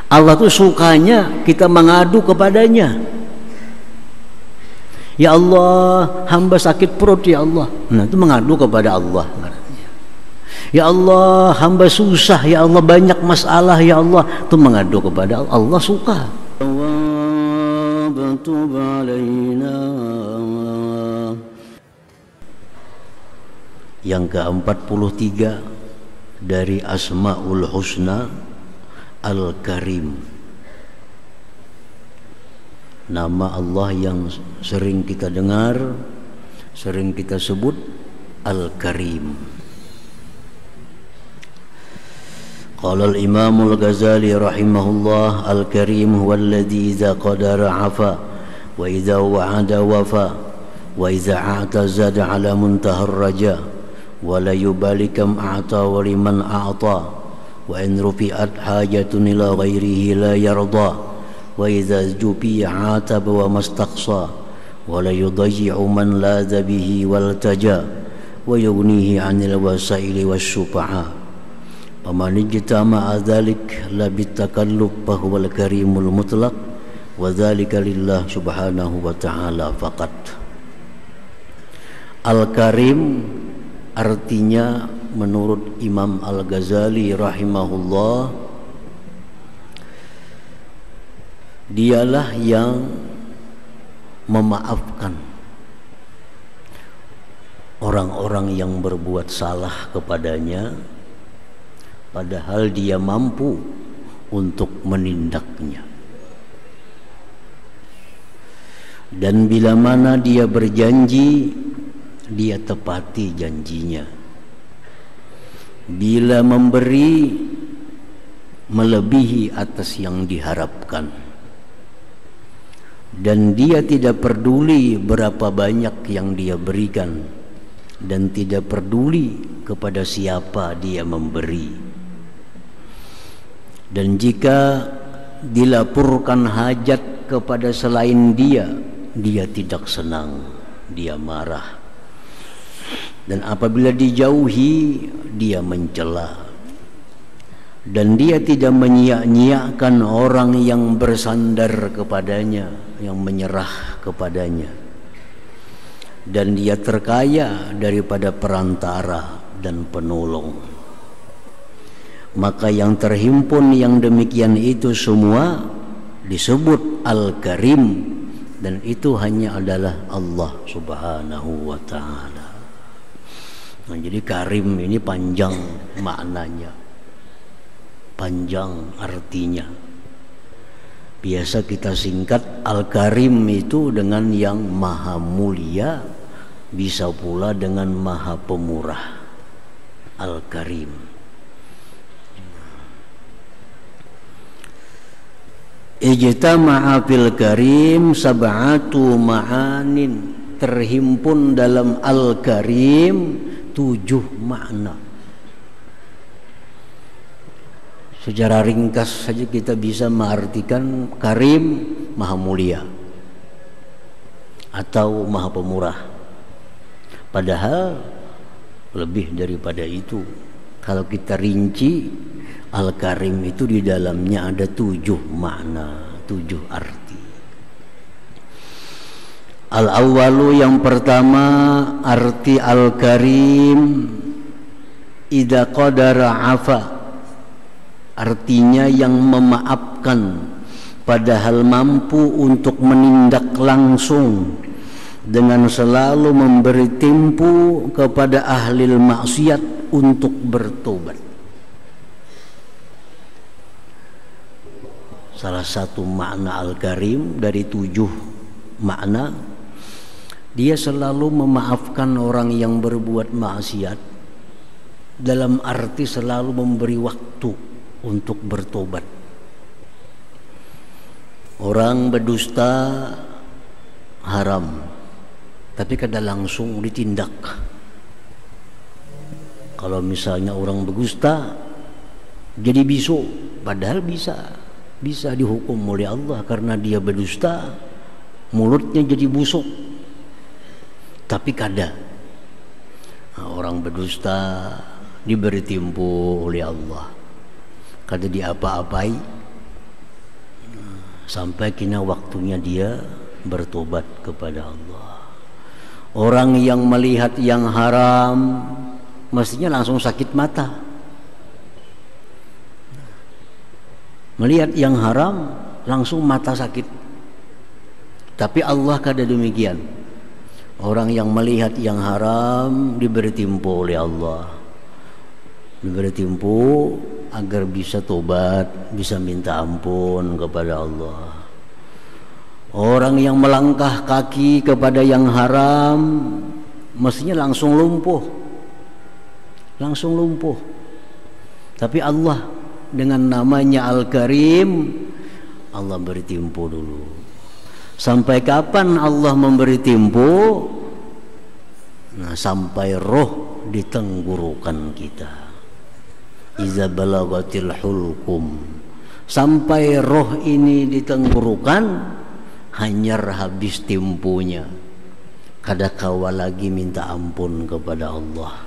Allah tuh sukanya kita mengadu kepadanya. Ya Allah, hamba sakit perut ya Allah. Nah, itu mengadu kepada Allah. Ya Allah, hamba susah ya Allah, banyak masalah ya Allah, itu mengadu kepada Allah. Allah suka. Yang ke-43 dari Asmaul Husna Al-Karim, nama Allah yang sering kita dengar, sering kita sebut, Al-Karim. Qala al-Imam al-Ghazali rahimahullah, Al-Karim huwa alladhi idza qadara afa wa idza wa'ada wafa wa idza a'tazada ala muntaha ar-raja wa la yubali kam a'ta wa liman a'ta wa in rufi'at hajatun ila ghairihi la yarda wa idza jubi'a ataba wa mastaqsa wa la yudayyi'u man ladha bihi wal taja wa yughnihi 'anil wasaili wasyufa'a. Faman ijtama'a dzalik la bitakalluf fa huwal karimul mutlaq wa dzalika lillah subhanahu wa ta'ala faqat. Al-Karim artinya menurut Imam Al-Ghazali rahimahullah, dialah yang memaafkan orang-orang yang berbuat salah kepadanya, padahal dia mampu untuk menindaknya. Dan bila mana dia berjanji, dia tepati janjinya. Bila memberi, melebihi atas yang diharapkan. Dan dia tidak peduli berapa banyak yang dia berikan, dan tidak peduli kepada siapa dia memberi. Dan jika dilaporkan hajat kepada selain dia, dia tidak senang, dia marah. Dan apabila dijauhi, dia mencela. Dan dia tidak menyia-nyiakan orang yang bersandar kepadanya, yang menyerah kepadanya. Dan dia terkaya daripada perantara dan penolong. Maka yang terhimpun yang demikian itu semua disebut Al-Karim, dan itu hanya adalah Allah subhanahu wa ta'ala. Nah, jadi Karim ini panjang maknanya, panjang artinya. Biasa kita singkat Al-Karim itu dengan yang maha mulia, bisa pula dengan maha pemurah. Al-Karim. Ijtama'a fil karim sab'atu ma'anin, terhimpun dalam Al-Karim 7 makna. Secara ringkas saja kita bisa mengartikan Karim maha mulia atau maha pemurah. Padahal lebih daripada itu. Kalau kita rinci, Al-Karim itu di dalamnya ada 7 makna, 7 arti. Al-awwalu, yang pertama, arti Al-Karim idza qadara afa, artinya yang memaafkan, padahal mampu untuk menindak langsung dengan selalu memberi tempo kepada ahli maksiat untuk bertobat. Salah satu makna Al-Karim dari 7 makna, dia selalu memaafkan orang yang berbuat maksiat, dalam arti selalu memberi waktu untuk bertobat. Orang berdusta haram, tapi kada langsung ditindak. Kalau misalnya orang berdusta jadi bisu, padahal bisa dihukum oleh Allah karena dia berdusta, mulutnya jadi busuk, tapi kada. Nah, orang berdusta diberi tempo oleh Allah, kada diapa-apai, sampai kini waktunya dia bertobat kepada Allah. Orang yang melihat yang haram mestinya langsung sakit mata. Melihat yang haram langsung mata sakit. Tapi Allah kada demikian. Orang yang melihat yang haram diberi timpu oleh Allah. Diberi timpu agar bisa tobat, bisa minta ampun kepada Allah. Orang yang melangkah kaki kepada yang haram mestinya langsung lumpuh. Langsung lumpuh. Tapi Allah dengan namanya Al-Karim, Allah beri timpu dulu. Sampai kapan Allah memberi timpu? Nah, sampai roh di tenggorokan kita. Iza balagatil hulkum. Sampai roh ini di tenggorokan, hanyar habis timpunya. Kada kawa lagi minta ampun kepada Allah.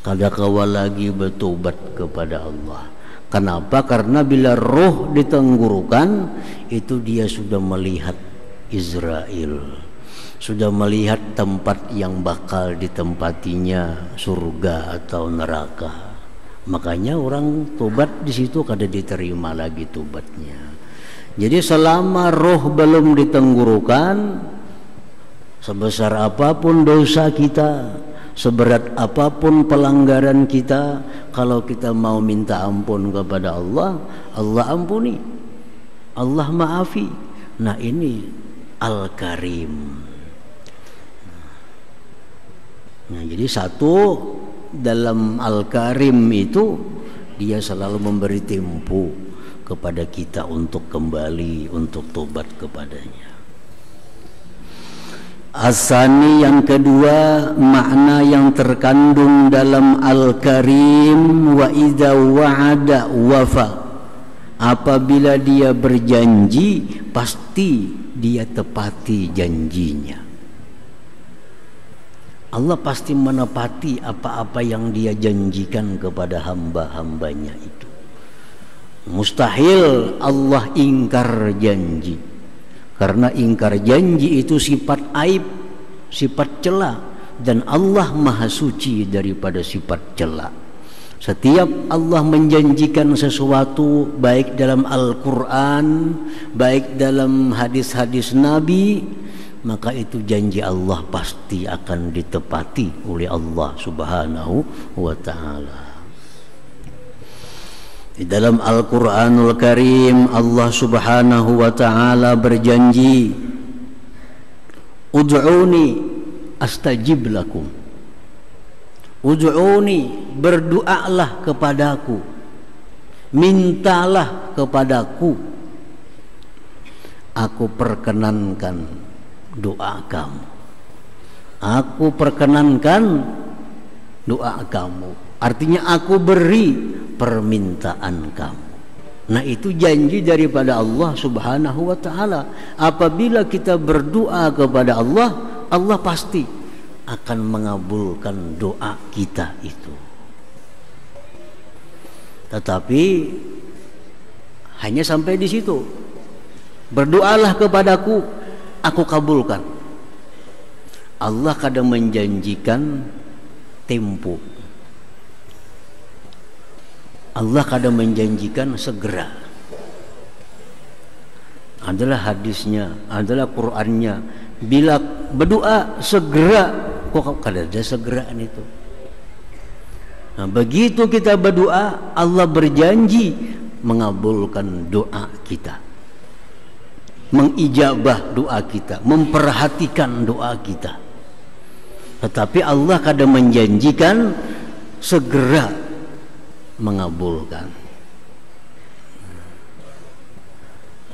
Kada kawa lagi bertobat kepada Allah. Kenapa? Karena bila roh di tenggorokan, itu dia sudah melihat Israel, sudah melihat tempat yang bakal ditempatinya, surga atau neraka. Makanya orang tobat di situ kada diterima lagi tobatnya. Jadi selama roh belum ditenggorokan, sebesar apapun dosa kita, seberat apapun pelanggaran kita, kalau kita mau minta ampun kepada Allah, Allah ampuni, Allah maafi. Nah, ini Al-Karim. Nah, jadi satu dalam Al-Karim itu dia selalu memberi tempo kepada kita untuk kembali, untuk tobat kepadanya. Asani yang kedua, makna yang terkandung dalam Al-Karim, wa idza wa'ada wafa. Apabila dia berjanji, pasti dia tepati janjinya. Allah pasti menepati apa-apa yang dia janjikan kepada hamba-hambanya itu. Mustahil Allah ingkar janji. Karena ingkar janji itu sifat aib, sifat cela, dan Allah maha suci daripada sifat cela. Setiap Allah menjanjikan sesuatu, baik dalam Al-Quran, baik dalam hadis-hadis Nabi, maka itu janji Allah pasti akan ditepati oleh Allah Subhanahu wa ta'ala. Di dalam Al-Quranul Karim, Allah Subhanahu wa ta'ala berjanji, Ud'uni astajib lakum. Ud'uni, berdoalah kepadaku, mintalah kepadaku, aku perkenankan doa kamu. Aku perkenankan doa kamu. Artinya aku beri permintaan kamu. Nah, itu janji daripada Allah Subhanahu wa ta'ala. Apabila kita berdoa kepada Allah, Allah pasti akan mengabulkan doa kita itu. Tetapi hanya sampai di situ. Berdoalah kepadaku, aku kabulkan. Allah kadang menjanjikan tempo. Allah kadang menjanjikan segera. Adalah hadisnya, adalah Qur'annya. Bila berdoa segera, kok kada ada segeraan itu. Nah, begitu kita berdoa, Allah berjanji mengabulkan doa kita, mengijabah doa kita, memperhatikan doa kita. Tetapi Allah kadang menjanjikan segera mengabulkan.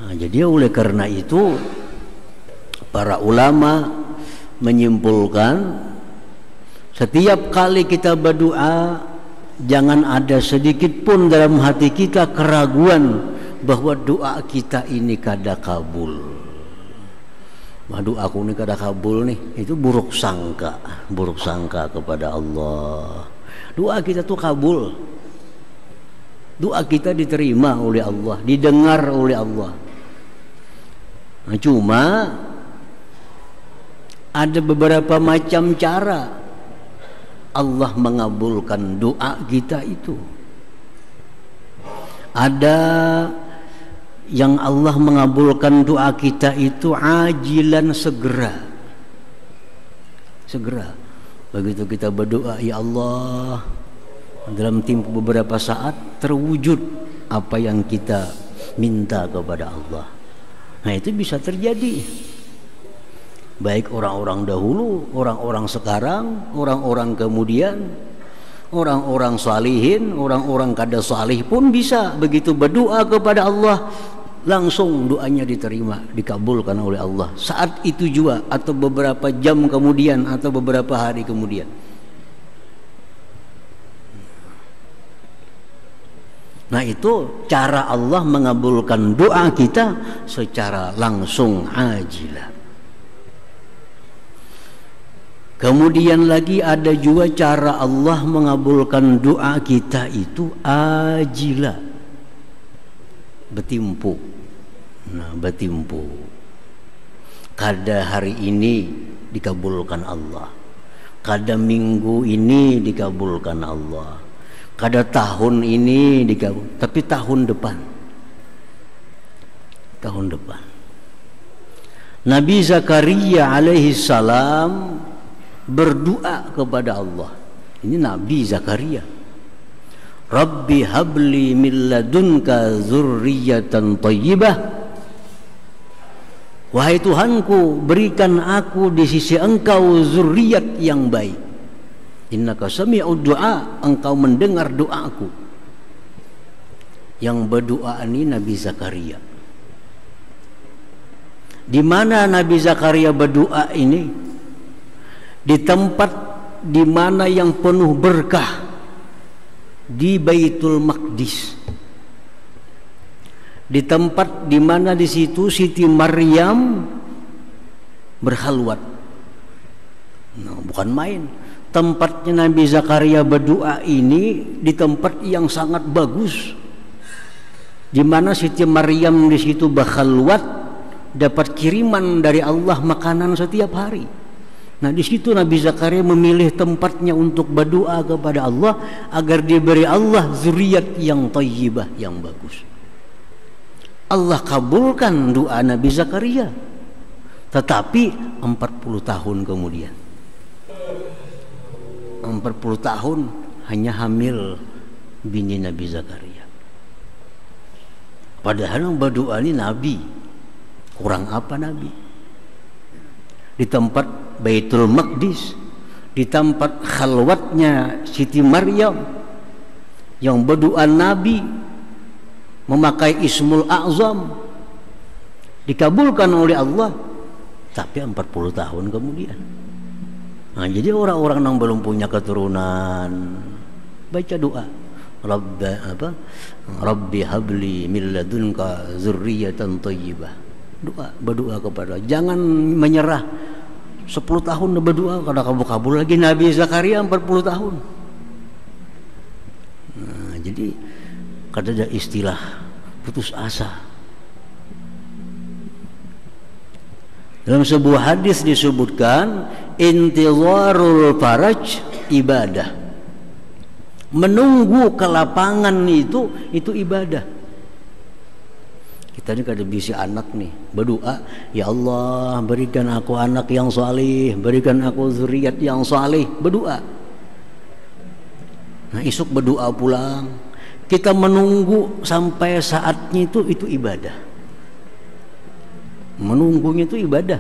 Nah, jadi oleh karena itu para ulama menyimpulkan, setiap kali kita berdoa jangan ada sedikit pun dalam hati kita keraguan bahwa doa kita ini kada kabul. Wah, doaku ini kada kabul nih, itu buruk sangka kepada Allah. Doa kita tuh kabul, doa kita diterima oleh Allah, didengar oleh Allah. Nah, cuma ada beberapa macam cara Allah mengabulkan doa kita itu. Ada yang Allah mengabulkan doa kita itu ajilan, segera. Segera. Begitu kita berdoa, ya Allah, dalam tempo beberapa saat terwujud apa yang kita minta kepada Allah. Nah, itu bisa terjadi. Baik orang-orang dahulu, orang-orang sekarang, orang-orang kemudian, orang-orang salihin, orang-orang kada salih pun bisa begitu berdoa kepada Allah, langsung doanya diterima, dikabulkan oleh Allah saat itu juga, atau beberapa jam kemudian, atau beberapa hari kemudian. Nah, itu cara Allah mengabulkan doa kita secara langsung, ajilah. Kemudian lagi ada juga cara Allah mengabulkan doa kita itu ajilah, betimpu. Nah, betimpu. Kada hari ini dikabulkan Allah, kada minggu ini dikabulkan Allah, kada tahun ini dikabul, tapi tahun depan. Tahun depan. Nabi Zakaria alaihi salam berdoa kepada Allah. Ini Nabi Zakaria. Rabbi habli min ladunka dzurriyyatan thayyibah. Wahai Tuhanku, berikan aku di sisi Engkau zuriat yang baik. Innaka sami'ud du'a, Engkau mendengar doaku. Yang berdoa ini Nabi Zakaria. Di mana Nabi Zakaria berdoa ini? Di tempat di mana yang penuh berkah, di Baitul Maqdis. Di tempat di mana di situ Siti Maryam berhalwat. Nah, bukan main. Tempatnya Nabi Zakaria berdoa ini di tempat yang sangat bagus, di mana Siti Maryam di situ berhalwat, dapat kiriman dari Allah makanan setiap hari. Nah, di situ Nabi Zakaria memilih tempatnya untuk berdoa kepada Allah agar diberi Allah zuriat yang thayyibah, yang bagus. Allah kabulkan doa Nabi Zakaria. Tetapi 40 tahun kemudian, 40 tahun hanya hamil bini Nabi Zakaria. Padahal yang berdoa ini Nabi. Kurang apa Nabi? Di tempat Baitul Maqdis, di tempat khalwatnya Siti Maryam, yang berdoa Nabi memakai Ismul A'zam, dikabulkan oleh Allah, tapi 40 tahun kemudian. Nah, jadi orang-orang yang belum punya keturunan baca doa, Rabbi habli min ladunka dzurriyyatan thayyibah. Berdoa kepada, jangan menyerah. 10 tahun berdoa kada kabul lagi. Nabi Zakaria 40 tahun. Nah, jadi kada ada istilah putus asa. Dalam sebuah hadis disebutkan intizarul faraj ibadah. Menunggu kelapangan itu ibadah. Kita ini kada bisa anak nih berdoa, ya Allah berikan aku anak yang salih, berikan aku zuriat yang salih, berdoa. Nah, esok berdoa pulang. Kita menunggu sampai saatnya itu ibadah. Menunggunya itu ibadah.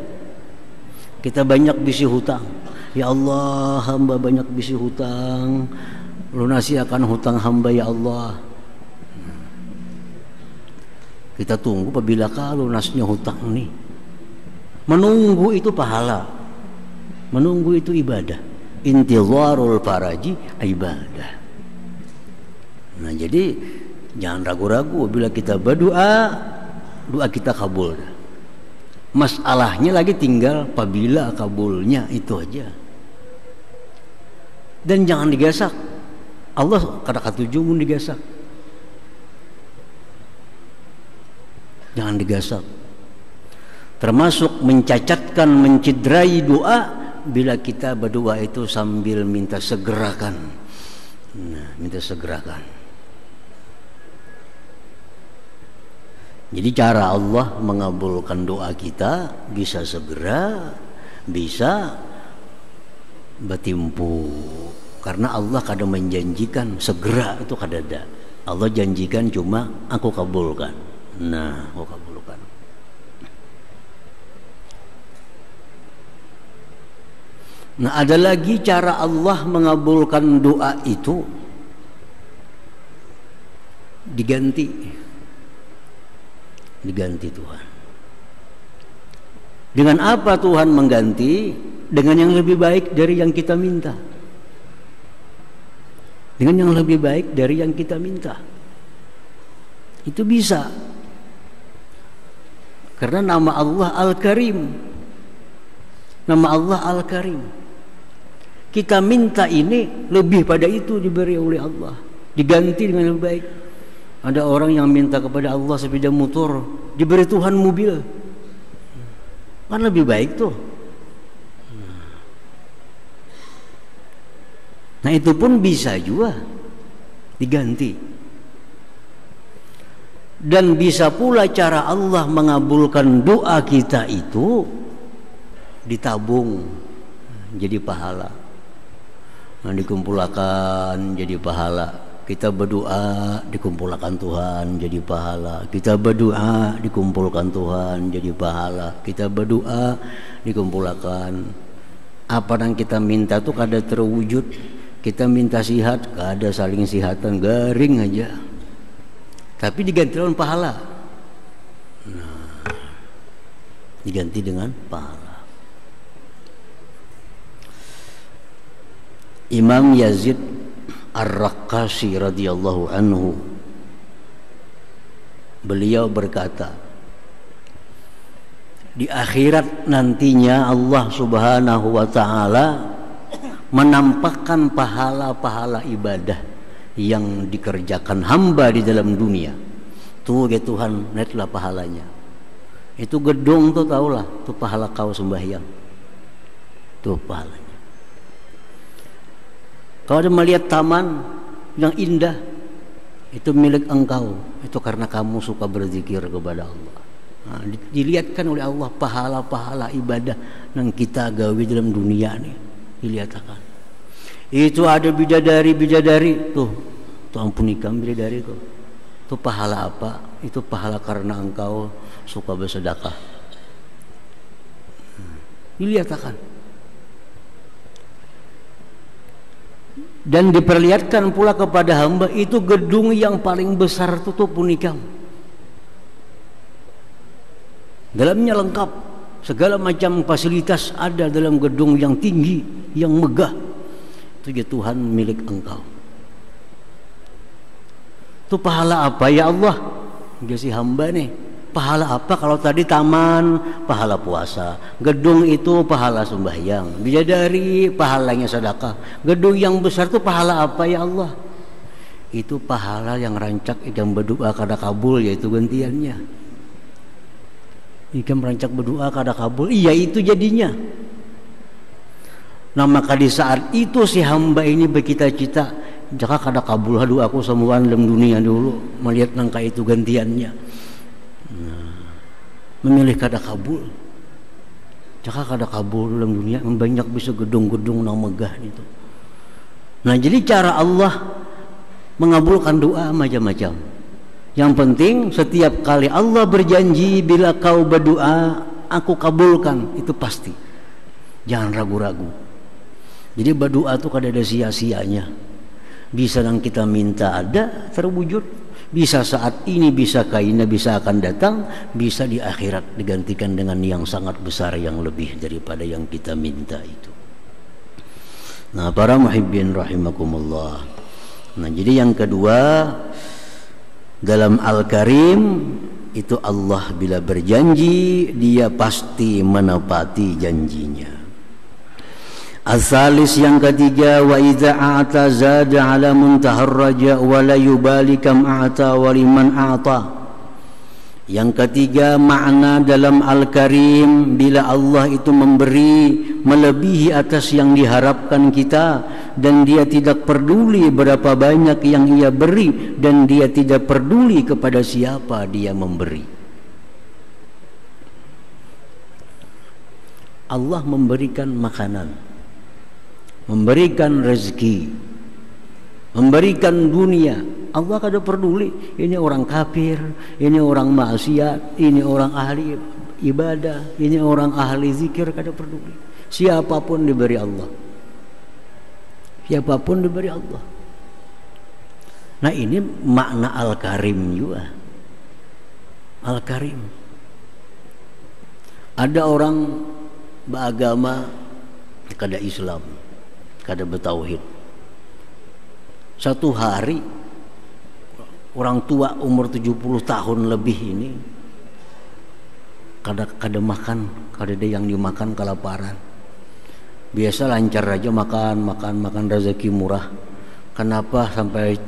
Kita banyak bisi hutang, ya Allah hamba banyak bisi hutang, lunasi akan hutang hamba ya Allah. Kita tunggu apabila kalau lunasnya hutang nih. Menunggu itu pahala, menunggu itu ibadah. Intizarul faraji ibadah. Nah, jadi jangan ragu-ragu bila kita berdoa, doa kita kabul. Masalahnya lagi tinggal apabila kabulnya, itu aja. Dan jangan digasak. Allah kata tujuh digasak. Jangan digasak. Termasuk mencacatkan, mencederai doa bila kita berdoa itu sambil minta segerakan. Nah, minta segerakan. Jadi cara Allah mengabulkan doa kita bisa segera, bisa bertimpu. Karena Allah kadang menjanjikan segera itu kadada. Allah janjikan cuma aku kabulkan. Nah, aku kabulkan. Nah, ada lagi cara Allah mengabulkan doa itu diganti Tuhan. Dengan apa Tuhan mengganti? Dengan yang lebih baik dari yang kita minta. Dengan yang lebih baik dari yang kita minta. Itu bisa. Karena nama Allah Al-Karim. Nama Allah Al-Karim. Kita minta ini lebih pada itu diberi oleh Allah. Diganti dengan lebih baik. Ada orang yang minta kepada Allah sepeda motor, diberi Tuhan mobil. Kan lebih baik tuh. Nah, itu pun bisa juga diganti. Dan bisa pula cara Allah mengabulkan doa kita itu ditabung jadi pahala. Nah, dikumpulkan jadi pahala. Kita berdoa dikumpulkan Tuhan jadi pahala. Kita berdoa dikumpulkan Tuhan jadi pahala. Kita berdoa dikumpulkan. Apa yang kita minta tuh kada terwujud. Kita minta sihat, kada saling sihatan, garing aja. Tapi diganti dengan pahala. Nah, diganti dengan pahala. Imam Yazid Ar-Raqqashi radhiyallahu anhu, beliau berkata, di akhirat nantinya Allah Subhanahu wa ta'ala menampakkan pahala-pahala ibadah yang dikerjakan hamba di dalam dunia. Tuh ya Tuhan, netlah pahalanya. Itu gedung tuh tahulah, tuh pahala kau sembahyang. Tuh pahalanya. Kau ada melihat taman yang indah, itu milik engkau. Itu karena kamu suka berzikir kepada Allah. Nah, dilihatkan oleh Allah pahala-pahala ibadah yang kita gawe dalam dunia nih, dilihatkan. Itu ada bidadari tuh ampuni kami bidadari tuh. Itu pahala apa? Itu pahala karena engkau suka bersedekah. Dilihatkan. Dan diperlihatkan pula kepada hamba itu gedung yang paling besar tutup punikam. Dalamnya lengkap, segala macam fasilitas ada dalam gedung yang tinggi, yang megah. Itu ya Tuhan milik engkau. Itu pahala apa ya Allah? Dia si hamba nih. Pahala apa? Kalau tadi taman pahala puasa, gedung itu pahala sembahyang, bidadari pahalanya sedekah. Gedung yang besar itu pahala apa ya Allah? Itu pahala yang rancak yang berdoa kada kabul, yaitu gantiannya. Jika merancak berdoa kada kabul, iya itu jadinya. Nah, maka di saat itu si hamba ini bercita-cita, jika kada kabul doaku semua dalam dunia dulu, melihat nangka itu gantiannya. Memilih kada kabul. Jika kada kabul dalam dunia, banyak bisa gedung-gedung nang megah itu. Nah, jadi cara Allah mengabulkan doa macam-macam. Yang penting setiap kali Allah berjanji bila kau berdoa aku kabulkan, itu pasti. Jangan ragu-ragu. Jadi berdoa itu kada ada sia-sianya. Bisa yang kita minta ada terwujud. Bisa saat ini, bisa kainnya, bisa akan datang, bisa di akhirat digantikan dengan yang sangat besar yang lebih daripada yang kita minta itu. Nah, para muhibbin rahimakumullah. Nah, jadi yang kedua, dalam Al-Karim itu Allah bila berjanji dia pasti menepati janjinya. Asalis yang ketiga, wa idza a'ta zada ala muntahar raja wa la yubali kam a'ta wa liman a'ta. Yang ketiga, makna dalam Al-Karim, bila Allah itu memberi melebihi atas yang diharapkan kita, dan dia tidak peduli berapa banyak yang ia beri, dan dia tidak peduli kepada siapa dia memberi. Allah memberikan makanan, memberikan rezeki, memberikan dunia. Allah kada peduli ini orang kafir, ini orang maksiat, ini orang ahli ibadah, ini orang ahli zikir, kada peduli. Siapapun diberi Allah, siapapun diberi Allah. Nah, ini makna Al-Karim juga. Al-Karim. Ada orang beragama kada Islam, kada bertauhid. Satu hari orang tua umur 70 tahun lebih ini kada makan, kada ada yang dimakan, kelaparan. Biasa lancar aja makan rezeki murah. Kenapa sampai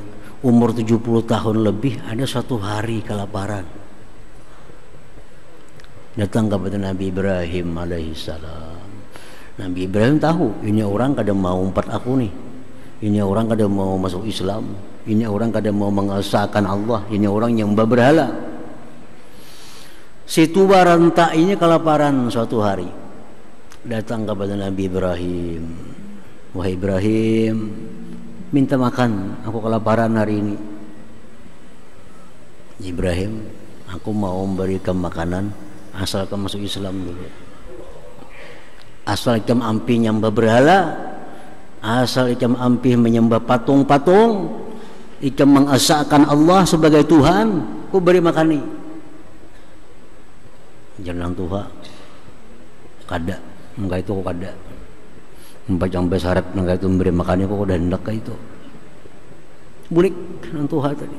umur 70 tahun lebih ada satu hari kelaparan? Datang kepada Nabi Ibrahim alaihissalam. Nabi Ibrahim tahu ini orang kada mau umpat aku nih, ini orang kada mau masuk Islam, ini orang kada mau mengesahkan Allah, ini orang yang berhala. Situ barantak ini kelaparan suatu hari. Datang kepada Nabi Ibrahim, wahai Ibrahim, minta makan, aku kelaparan hari ini. Ibrahim, aku mau memberikan makanan, asal kamu masuk Islam dulu. Asal kamu ampi nyembah berhala, asal kamu ampi menyembah patung-patung, kamu mengesahkan Allah sebagai Tuhan, ku beri makani. Jangan Tuhan, kada, enggak itu ku kada. Membaca syarat enggak itu memberi makani, ku udah hendak itu. Bulik nang Tuhan tadi.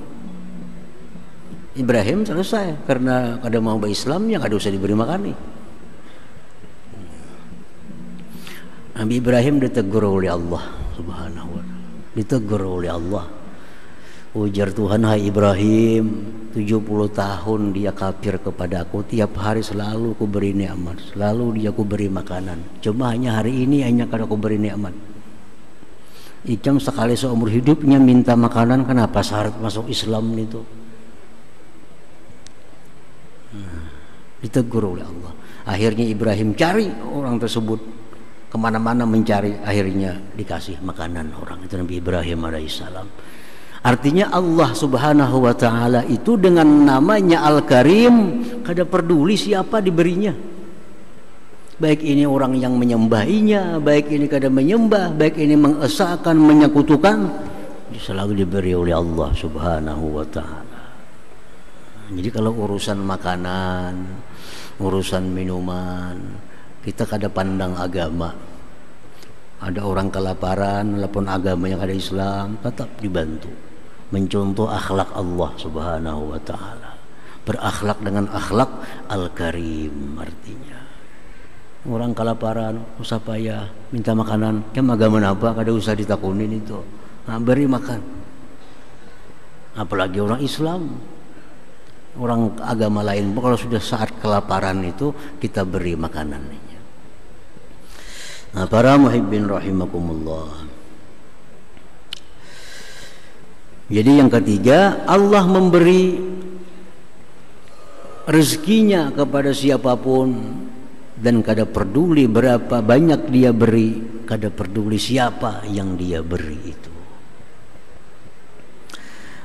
Ibrahim selesai karena kada mau berislam, ya kada usah diberi makani. Nabi Ibrahim ditegur oleh Allah Subhanahu wa ta'ala. Ditegur oleh Allah. Ujar Tuhan, hai Ibrahim, 70 tahun dia kafir kepada aku, tiap hari selalu ku beri nikmat, selalu dia ku beri makanan. Cuma hanya hari ini hanya kada ku beri nikmat. Ikam sekali seumur hidupnya minta makanan, kenapa syarat masuk Islam itu? Ditegur oleh Allah. Akhirnya Ibrahim cari orang tersebut, kemana-mana mencari, akhirnya dikasih makanan orang itu, Nabi Ibrahim alaihissalam. Artinya Allah Subhanahu wa ta'ala itu dengan namanya Al-Karim kada peduli siapa diberinya, baik ini orang yang menyembahinya, baik ini kada menyembah, baik ini mengesahkan, menyekutukan, selalu diberi oleh Allah Subhanahu wa ta'ala. Jadi kalau urusan makanan, urusan minuman, kita kada pandang agama. Ada orang kelaparan, walaupun agamanya kada Islam, tetap dibantu. Mencontoh akhlak Allah Subhanahu wa ta'ala. Berakhlak dengan akhlak Al-Karim artinya. Orang kelaparan, usah payah minta makanan, kem agama apa, kada usah ditakunin itu. Nah, beri makan. Apalagi orang Islam. Orang agama lain, kalau sudah saat kelaparan itu kita beri makanannya. Nah, para muhibbin rahimakumullah. Jadi yang ketiga, Allah memberi rezekinya kepada siapapun dan kada peduli berapa banyak dia beri, kada peduli siapa yang dia beri itu.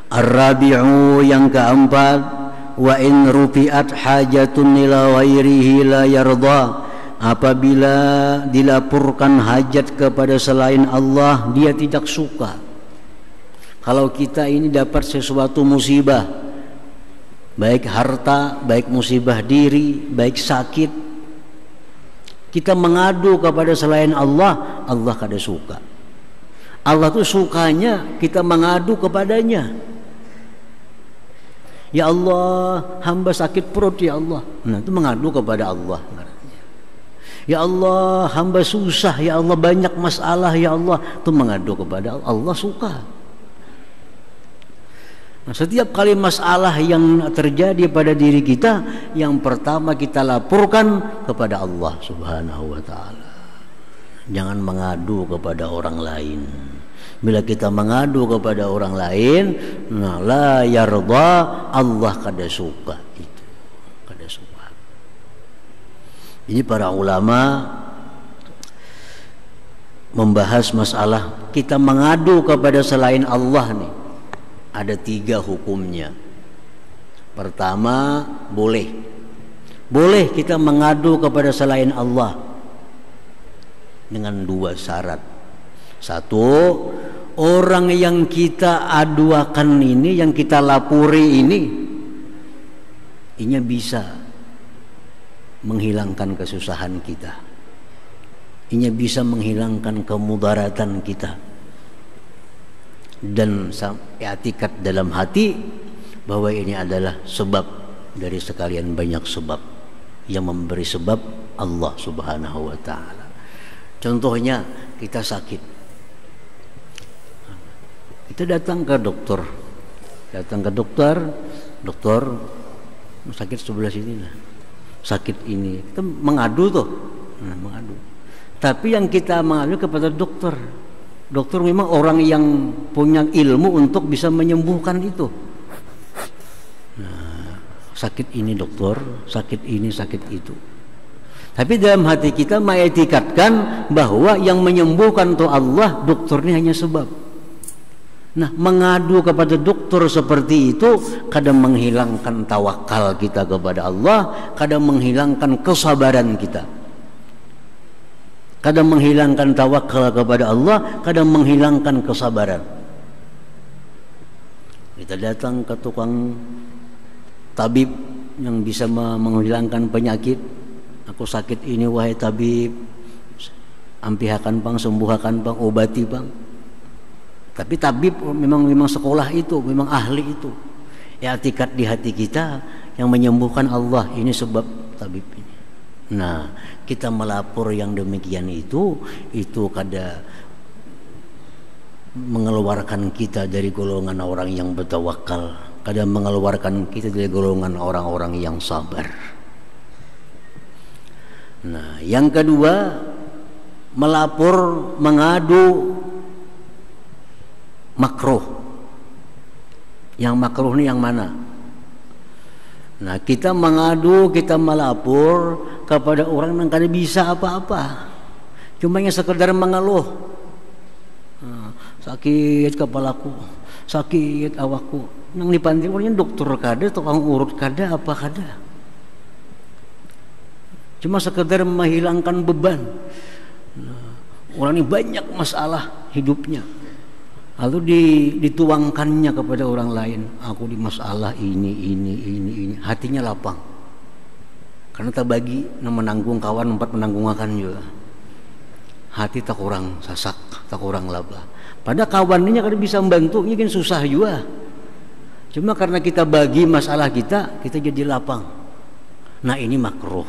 Ar-rabi'u, yang keempat, wa in rufi'at hajatun ila ghairihi la yarda. Apabila dilaporkan hajat kepada selain Allah, dia tidak suka. Kalau kita ini dapat sesuatu musibah, baik harta, baik musibah diri, baik sakit, kita mengadu kepada selain Allah, Allah kada suka. Allah tuh sukanya kita mengadu kepadanya. Ya Allah, hamba sakit perut ya Allah. Nah, itu mengadu kepada Allah. Ya Allah, hamba susah, ya Allah, banyak masalah, ya Allah, itu mengadu kepada Allah. Allah suka. Nah, setiap kali masalah yang terjadi pada diri kita, yang pertama kita laporkan kepada Allah Subhanahu wa taala. Jangan mengadu kepada orang lain. Bila kita mengadu kepada orang lain, nah la yarda, Allah kada suka itu. Kada suka. Ini para ulama membahas masalah kita mengadu kepada selain Allah nih. Ada 3 hukumnya. Pertama, boleh kita mengadu kepada selain Allah dengan 2 syarat. 1, orang yang kita aduakan ini, yang kita lapori ini bisa menghilangkan kesusahan kita, bisa menghilangkan kemudaratan kita, dan i'tikad dalam hati bahwa ini adalah sebab dari sekalian banyak sebab, yang memberi sebab Allah Subhanahu wa taala. Contohnya kita sakit, kita datang ke dokter, dokter sakit sebelah sini lah, sakit ini, kita mengadu tuh, mengadu. Tapi yang kita mengadu kepada dokter memang orang yang punya ilmu untuk bisa menyembuhkan itu. Nah, sakit ini dokter, sakit ini, sakit itu. Tapi dalam hati kita mengiktikadkan bahwa yang menyembuhkan itu Allah, dokter ini hanya sebab. Nah, mengadu kepada dokter seperti itu kadang menghilangkan tawakal kita kepada Allah, kadang menghilangkan kesabaran kita. Kadang menghilangkan tawakal kepada Allah, kadang menghilangkan kesabaran. Kita datang ke tukang tabib yang bisa menghilangkan penyakit. Aku sakit ini wahai tabib, ampihakan bang, sembuhakan bang, obati bang. Tapi tabib memang sekolah itu, memang ahli itu. I'tikad di hati kita yang menyembuhkan Allah, ini sebab tabib ini. Nah, kita melapor yang demikian itu kada mengeluarkan kita dari golongan orang yang bertawakal, kada mengeluarkan kita dari golongan orang-orang yang sabar. Nah, yang kedua, melapor, mengadu makruh. Yang makruh ini yang mana? Nah, kita mengadu, kita melapor kepada orang yang kada bisa apa-apa, cuma yang sekedar mengeluh, sakit kepalaku, sakit awakku, yang dipanggil orangnya dokter kada, tukang urut kada, apa kada, cuma sekedar menghilangkan beban. Nah, orang ini banyak masalah hidupnya, lalu dituangkannya kepada orang lain. Aku di masalah ini, hatinya lapang. Karena tak bagi menanggung kawan 4 menanggung akan juga. Hati tak kurang sasak, tak kurang laba. Pada kawan ini kada bisa membantu, ini kan susah juga. Cuma karena kita bagi masalah kita jadi lapang. Nah, ini makruh.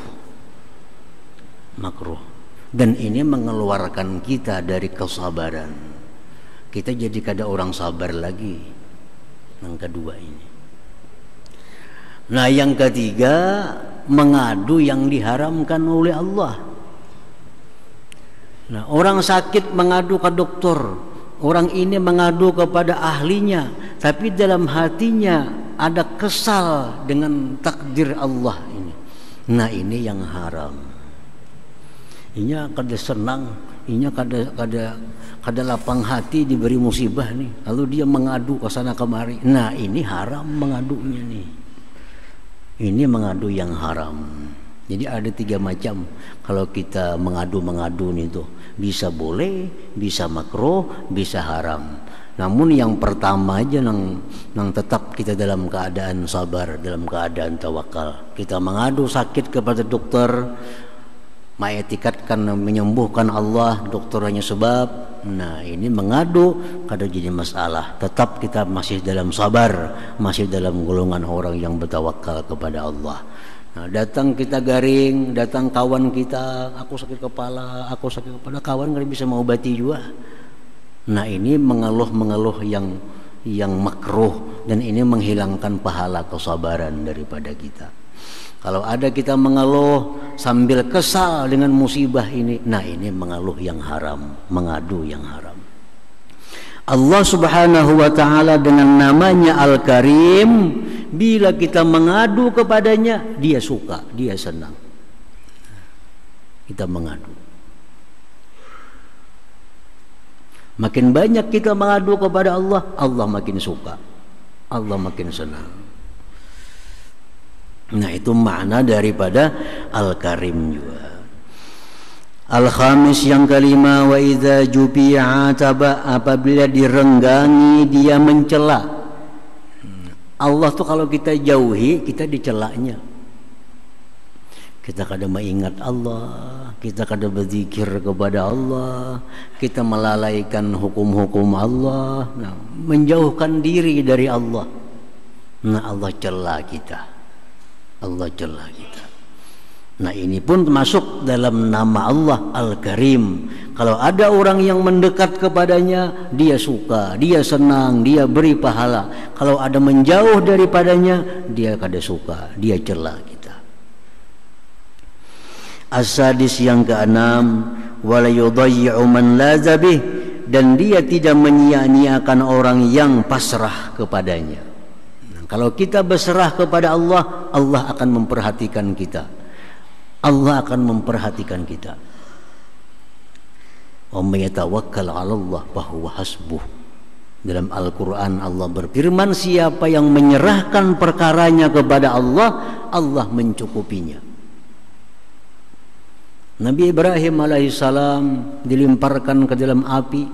Dan ini mengeluarkan kita dari kesabaran. Kita jadi kada orang sabar lagi. Yang kedua ini. Nah, yang ketiga, mengadu yang diharamkan oleh Allah. Nah, orang sakit mengadu ke dokter, orang ini mengadu kepada ahlinya, tapi dalam hatinya ada kesal dengan takdir Allah ini. Nah, ini yang haram. Inya kada senang, inya kada lapang hati diberi musibah nih, lalu dia mengadu ke sana kemari. Nah, ini haram mengadunya nih. Ini mengadu yang haram. Jadi ada 3 macam kalau kita mengadu nih tuh. Bisa boleh, bisa makruh, bisa haram. Namun yang pertama aja nang tetap kita dalam keadaan sabar, dalam keadaan tawakal. Kita mengadu sakit kepada dokter, mengiktikadkan menyembuhkan Allah, dokter hanya sebab. Nah, ini mengadu kada jadi masalah. Tetap kita masih dalam sabar, masih dalam golongan orang yang bertawakal kepada Allah. Nah, datang kita garing, datang kawan kita, aku sakit kepala, kawan kada bisa mengobati juga. Nah, ini mengeluh yang yang makruh, dan ini menghilangkan pahala kesabaran daripada kita. Kalau ada kita mengeluh sambil kesal dengan musibah ini, nah ini mengeluh yang haram, mengadu yang haram. Allah Subhanahu wa ta'ala dengan namanya Al-Karim, bila kita mengadu kepadanya, dia suka, dia senang. Kita mengadu. Makin banyak kita mengadu kepada Allah, Allah makin suka, Allah makin senang. Nah, itu makna daripada Al-Karim juga. Al-Khamis, yang kelima, wa idza jubi'a taba, apabila direnggangi dia mencela. Allah tuh kalau kita jauhi, kita dicelanya. Kita kadang mengingat Allah, kita kadang berzikir kepada Allah, kita melalaikan hukum-hukum Allah, nah, menjauhkan diri dari Allah. Nah, Allah cela kita. Allah cela kita. Nah, ini pun termasuk dalam nama Allah Al-Karim. Kalau ada orang yang mendekat kepadanya, dia suka, dia senang, dia beri pahala. Kalau ada menjauh daripadanya, dia kada suka, dia cela kita. As-sadis, yang keenam, wala yudayyi'u man laza bih, dan dia tidak menyia-nyiakan orang yang pasrah kepadanya. Nah, kalau kita berserah kepada Allah, Allah akan memperhatikan kita. Allah akan memperhatikan kita. Wa may yatawakkal 'ala Allah fa huwa hasbuh. Dalam Al-Qur'an Allah berfirman, siapa yang menyerahkan perkaranya kepada Allah, Allah mencukupinya. Nabi Ibrahim alaihissalam dilemparkan ke dalam api.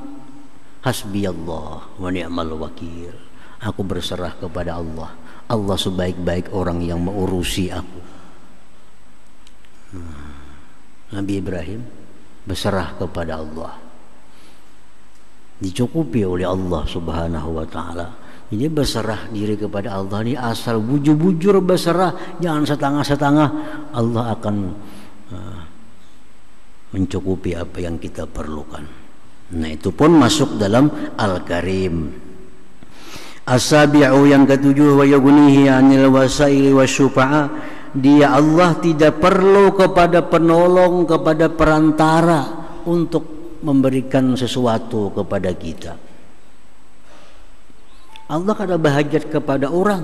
Hasbiyallah wa ni'mal wakil. Aku berserah kepada Allah. Allah sebaik-baik orang yang mengurusi aku. Nabi Ibrahim berserah kepada Allah, dicukupi oleh Allah Subhanahu wa ta'ala. Jadi berserah diri kepada Allah ini asal bujur-bujur berserah, jangan setengah-setengah. Allah akan mencukupi apa yang kita perlukan. Nah, itu pun masuk dalam Al-Karim. As-sabi'u, yang ketujuh, wa yughnihi 'anil wasaili wasyufa'a, dia Allah tidak perlu kepada penolong, kepada perantara untuk memberikan sesuatu kepada kita. Allah kada berhajat kepada orang,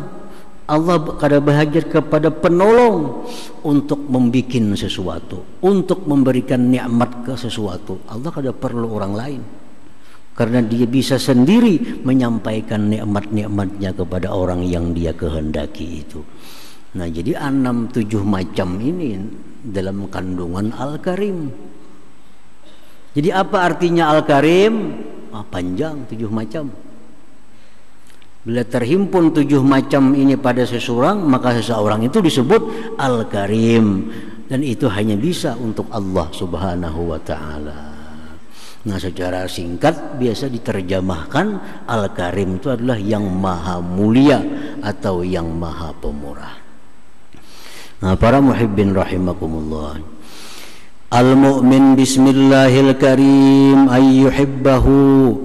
Allah kada berhajat kepada penolong untuk membikin sesuatu, untuk memberikan nikmat ke sesuatu. Allah kada perlu orang lain, karena dia bisa sendiri menyampaikan nikmat-nikmatnya kepada orang yang dia kehendaki itu. Nah, jadi 6-7 macam ini dalam kandungan Al-Karim. Jadi apa artinya Al-Karim? Panjang, 7 macam. Bila terhimpun 7 macam ini pada seseorang, maka seseorang itu disebut Al-Karim. Dan itu hanya bisa untuk Allah Subhanahu wa ta'ala. Nah, secara singkat biasa diterjemahkan Al-Karim itu adalah yang maha mulia atau yang maha pemurah. Nah, para muhibbin rahimakumullah, al-mu'min bismillahil karim ayyuhibbahu,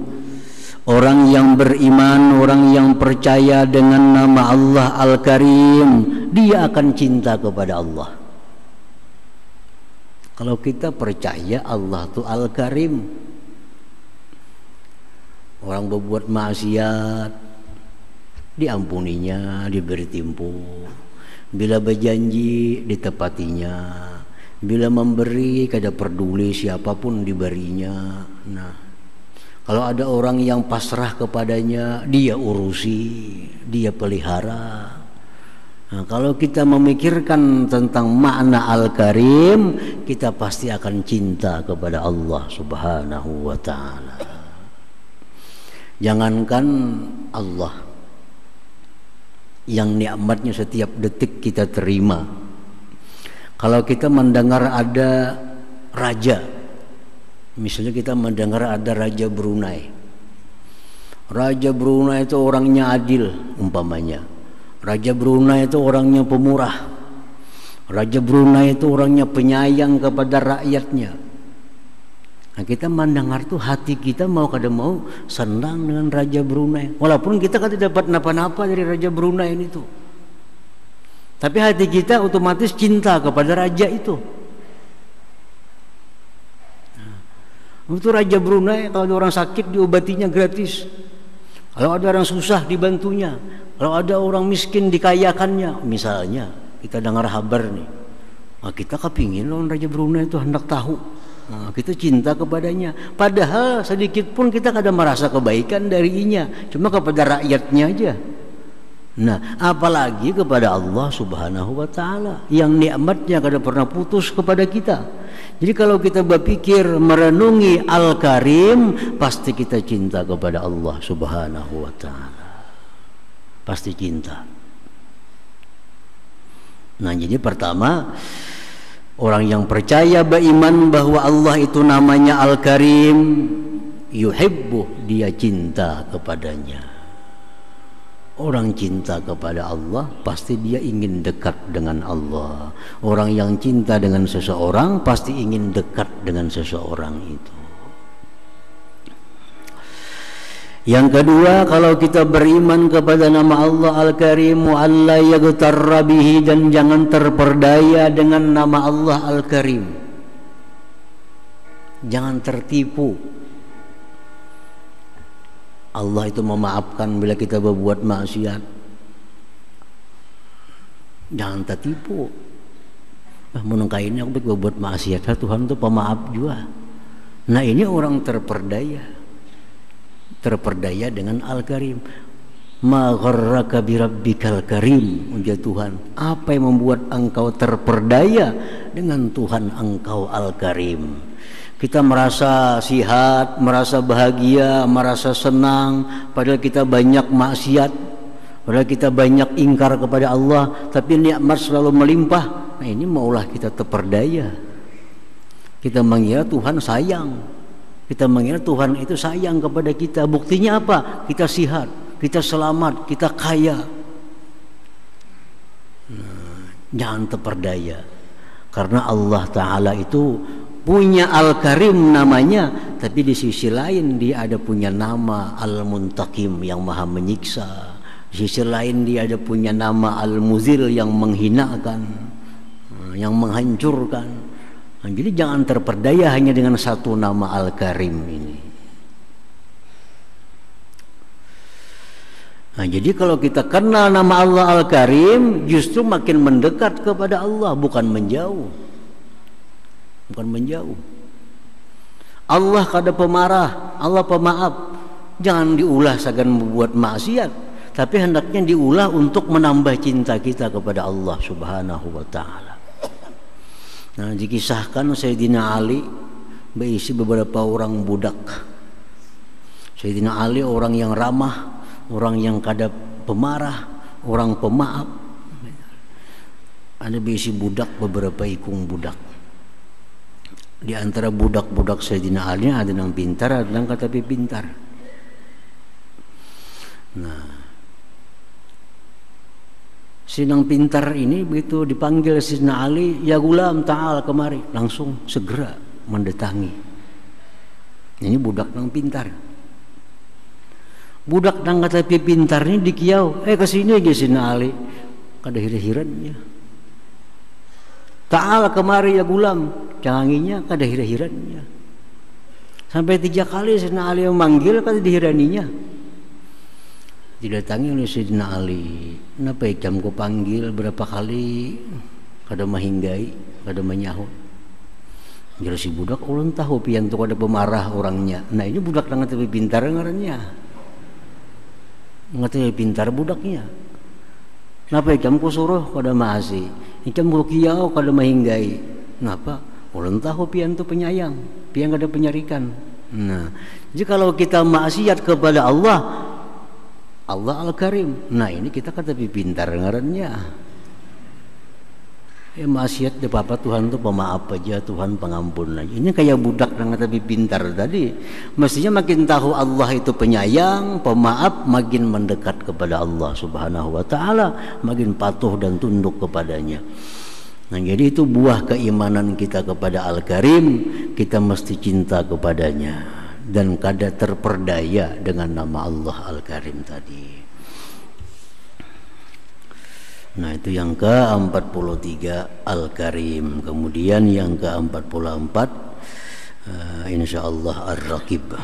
orang yang beriman, orang yang percaya dengan nama Allah Al-Karim, dia akan cinta kepada Allah. Kalau kita percaya Allah itu Al-Karim, orang berbuat maksiat diampuninya, diberi timpu. Bila berjanji ditepatinya, bila memberi kada peduli siapapun diberinya. Nah, kalau ada orang yang pasrah kepadanya, dia urusi, dia pelihara. Nah, kalau kita memikirkan tentang makna Al-Karim, kita pasti akan cinta kepada Allah Subhanahu wa ta'ala. Jangankan Allah yang nikmatnya setiap detik kita terima, kalau kita mendengar ada raja, misalnya kita mendengar ada Raja Brunei. Raja Brunei itu orangnya adil umpamanya. Raja Brunei itu orangnya pemurah. Raja Brunei itu orangnya penyayang kepada rakyatnya. Nah, kita mendengar tuh hati kita mau kada mau senang dengan Raja Brunei. Walaupun kita kan tidak dapat napa-napa dari Raja Brunei ini tuh. Tapi hati kita otomatis cinta kepada raja itu. Nah, untuk Raja Brunei kalau ada orang sakit diobatinya gratis. Kalau ada orang susah dibantunya. Kalau ada orang miskin dikayakannya. Misalnya kita dengar kabar nih. Nah, kita kepingin lawan Raja Brunei itu hendak tahu. Nah, kita cinta kepadanya. Padahal sedikit pun kita kadang merasa kebaikan darinya. Cuma kepada rakyatnya aja. Nah, apalagi kepada Allah Subhanahu wa Ta'ala yang nikmatnya kada pernah putus kepada kita. Jadi kalau kita berpikir merenungi Al-Karim, pasti kita cinta kepada Allah Subhanahu wa Ta'ala. Pasti cinta. Nah, jadi pertama, orang yang percaya beriman bahwa Allah itu namanya Al-Karim, yuhibbu, dia cinta kepadanya. Orang cinta kepada Allah pasti dia ingin dekat dengan Allah. Orang yang cinta dengan seseorang pasti ingin dekat dengan seseorang itu. Yang kedua, kalau kita beriman kepada nama Allah Al-Karim, alla yaghtarra bihi, dan jangan terperdaya dengan nama Allah Al-Karim. Jangan tertipu. Allah itu memaafkan bila kita berbuat maksiat. Jangan tertipu. Menungkainnya aku berbuat maksiat, Tuhan itu pemaaf juga. Nah, ini orang terperdaya. Terperdaya dengan Al-Karim. Ma gharraka bi rabbikal karim, ujar Tuhan. Apa yang membuat engkau terperdaya dengan Tuhan engkau Al-Karim? Kita merasa sihat, merasa bahagia, merasa senang, padahal kita banyak maksiat, padahal kita banyak ingkar kepada Allah, tapi nikmat selalu melimpah. Nah, ini maulah kita terperdaya. Kita mengira Tuhan sayang, kita mengira Tuhan itu sayang kepada kita. Buktinya apa? Kita sihat, kita selamat, kita kaya. Nah, jangan terperdaya, karena Allah Ta'ala itu punya Al-Karim namanya, tapi di sisi lain dia ada punya nama Al-Muntakim yang maha menyiksa. Di sisi lain dia ada punya nama Al-Muzil yang menghinakan, yang menghancurkan. Nah, jadi jangan terperdaya hanya dengan satu nama Al-Karim ini. Nah, jadi kalau kita kenal nama Allah Al-Karim, justru makin mendekat kepada Allah, bukan menjauh. Bukan menjauh. Allah kada pemarah, Allah pemaaf. Jangan diulah sagan membuat maksiat, tapi hendaknya diulah untuk menambah cinta kita kepada Allah Subhanahu wa Ta'ala. Nah, dikisahkan Sayyidina Ali berisi beberapa orang budak. Sayyidina Ali orang yang ramah, orang yang kada pemarah, orang pemaaf. Ada berisi budak, beberapa ikung budak. Di antara budak-budak Sayyidina Ali ada yang pintar, ada yang tapi pintar. Nah, si nang pintar ini begitu dipanggil Sayyidina Ali, ya gulam ta'al kemari, langsung segera mendatangi. Ini budak nang pintar. Budak nang tapi pintar ini dikiau, kesini aja Sayyidina Ali, kada hira-hirannya. Ta'al kemari ya gulam, canganginya kada hira-hirannya. Sampai 3 kali Sayyidina Ali memanggil, kada dihiraninya. Didatangi oleh Sayyidina Ali, kenapa ikam ku panggil berapa kali kada mahinggai, kada menyahut. Jadi si budak ulun tahu pian tu kada pemarah orangnya. Nah, ini budak nang tapi pintar ngarannya. Ngerti pintar budaknya. Kenapa ikam ku suruh kada maasi? Ikam ku kiau kada mahinggai. Kenapa? Ulun tahu pian tu penyayang, pian kada penyarikan. Nah, jadi kalau kita maksiat kepada Allah, Allah Al-Karim. Nah, ini kita kan tapi pintar ngarannya. Maksiat de papa Tuhan tu pemaaf aja, Tuhan pengampun aja. Ini kayak budak yang tapi pintar tadi. Mestinya makin tahu Allah itu penyayang, pemaaf, makin mendekat kepada Allah Subhanahu wa Ta'ala, makin patuh dan tunduk kepadanya. Nah, jadi itu buah keimanan kita kepada Al-Karim. kita mesti cinta kepadanya dan kada terperdaya dengan nama Allah Al-Karim tadi. Nah, itu yang ke-43 Al-Karim. Kemudian yang ke-44 insyaallah Ar-Raqib.